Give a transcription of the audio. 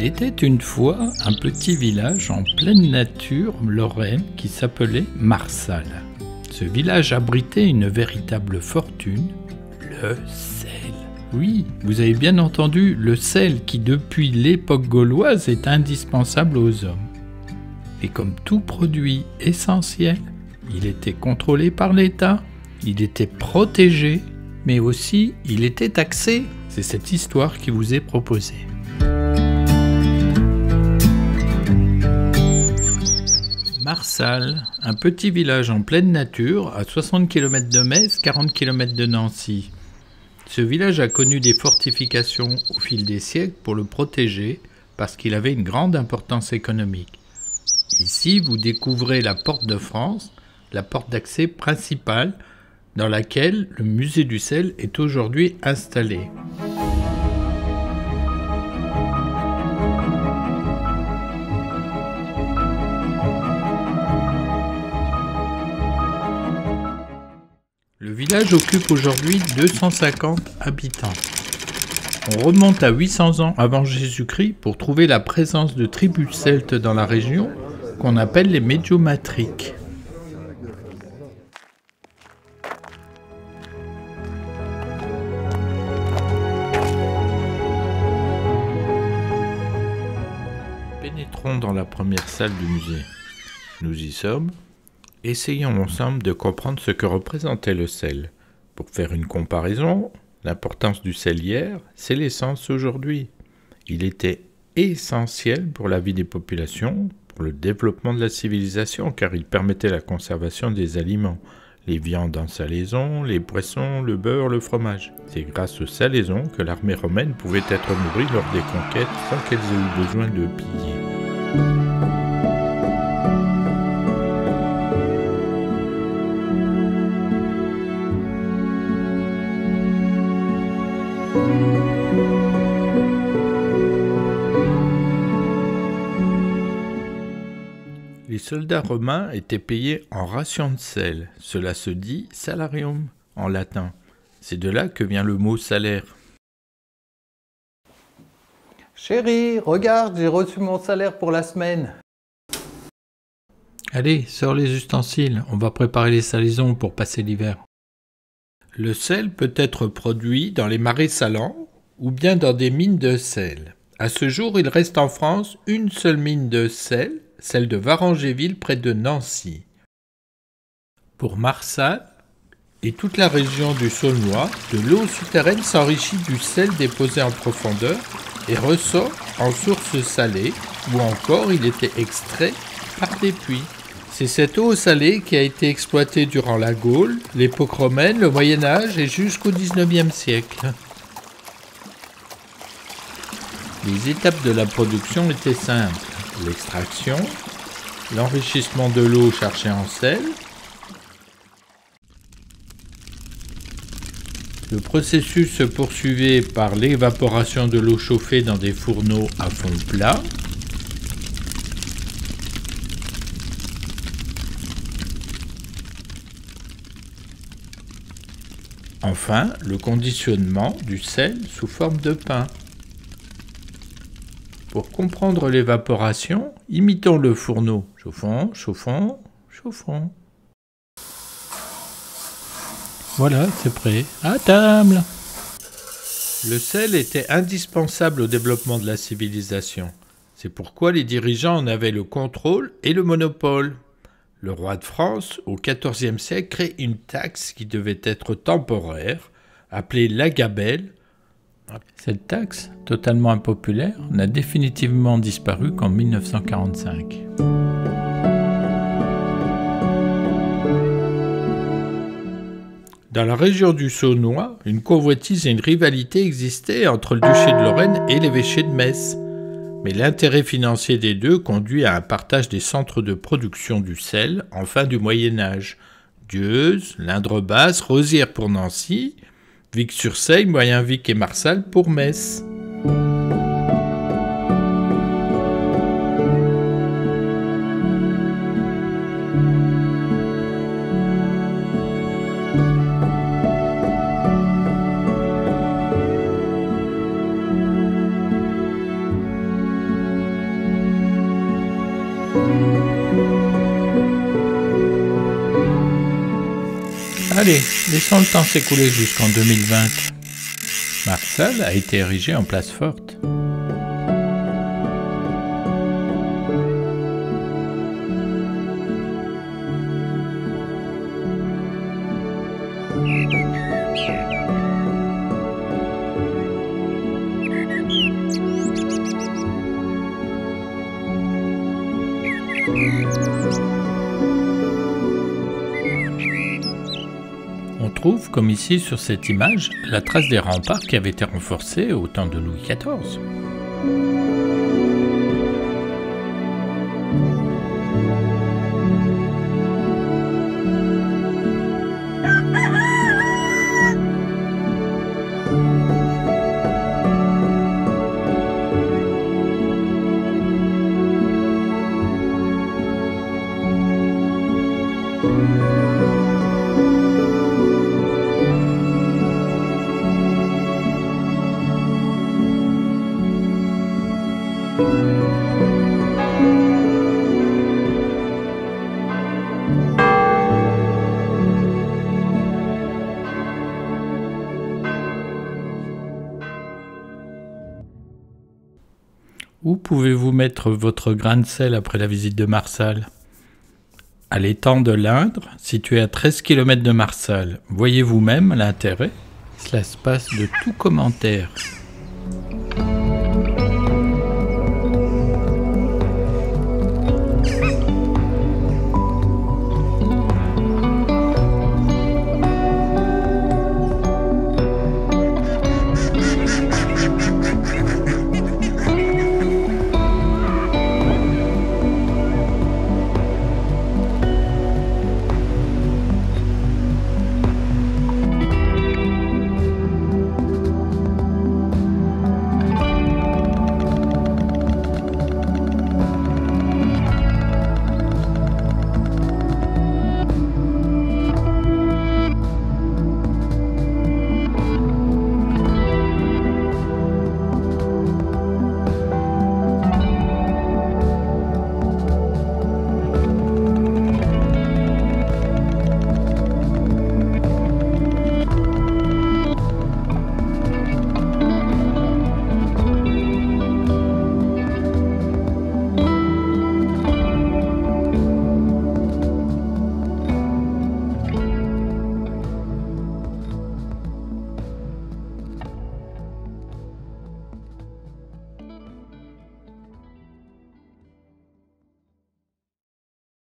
Il était une fois un petit village en pleine nature lorraine qui s'appelait Marsal. Ce village abritait une véritable fortune, le sel. Oui, vous avez bien entendu, le sel qui depuis l'époque gauloise est indispensable aux hommes. Et comme tout produit essentiel, il était contrôlé par l'État, il était protégé, mais aussi il était taxé. C'est cette histoire qui vous est proposée. Marsal, un petit village en pleine nature, à 60 km de Metz, 40 km de Nancy. Ce village a connu des fortifications au fil des siècles pour le protéger, parce qu'il avait une grande importance économique. Ici, vous découvrez la porte de France, la porte d'accès principale, dans laquelle le musée du sel est aujourd'hui installé. Le village occupe aujourd'hui 250 habitants. On remonte à 800 ans avant Jésus-Christ pour trouver la présence de tribus celtes dans la région qu'on appelle les Médiomatriques. Pénétrons dans la première salle du musée. Nous y sommes. Essayons ensemble de comprendre ce que représentait le sel. Pour faire une comparaison, l'importance du sel hier, c'est l'essence aujourd'hui. Il était essentiel pour la vie des populations, pour le développement de la civilisation, car il permettait la conservation des aliments, les viandes en salaison, les poissons, le beurre, le fromage. C'est grâce aux salaisons que l'armée romaine pouvait être nourrie lors des conquêtes sans qu'elles aient eu besoin de piller. Les soldats romains étaient payés en rations de sel. Cela se dit salarium en latin. C'est de là que vient le mot salaire. Chérie, regarde, j'ai reçu mon salaire pour la semaine. Allez, sors les ustensiles, on va préparer les salaisons pour passer l'hiver. Le sel peut être produit dans les marais salants ou bien dans des mines de sel. À ce jour, il reste en France une seule mine de sel, celle de Varangéville près de Nancy. Pour Marsal et toute la région du Saulnois, de l'eau souterraine s'enrichit du sel déposé en profondeur et ressort en source salée, ou encore il était extrait par des puits. C'est cette eau salée qui a été exploitée durant la Gaule, l'époque romaine, le Moyen-Âge et jusqu'au XIXe siècle. Les étapes de la production étaient simples. L'extraction, l'enrichissement de l'eau chargée en sel. Le processus se poursuivait par l'évaporation de l'eau chauffée dans des fourneaux à fond plat. Enfin, le conditionnement du sel sous forme de pain. Pour comprendre l'évaporation, imitons le fourneau. Chauffons, chauffons, chauffons. Voilà, c'est prêt. À table! Le sel était indispensable au développement de la civilisation. C'est pourquoi les dirigeants en avaient le contrôle et le monopole. Le roi de France, au XIVe siècle, crée une taxe qui devait être temporaire, appelée la gabelle. Cette taxe, totalement impopulaire, n'a définitivement disparu qu'en 1945. Dans la région du Saulnois, une convoitise et une rivalité existaient entre le duché de Lorraine et l'évêché de Metz. Mais l'intérêt financier des deux conduit à un partage des centres de production du sel en fin du Moyen-Âge. Dieuze, l'Indre-Basse, Rosières pour Nancy, Vic-sur-Seille, Moyen-Vic et Marsal pour Metz. Allez, laissons le temps s'écouler jusqu'en 2020. Marsal a été érigé en place forte. On trouve, comme ici sur cette image, la trace des remparts qui avaient été renforcés au temps de Louis XIV. Où pouvez-vous mettre votre grain de sel après la visite de Marsal? À l'étang de l'Indre, situé à 13 km de Marsal. Voyez vous-même l'intérêt? Cela se passe de tout commentaire.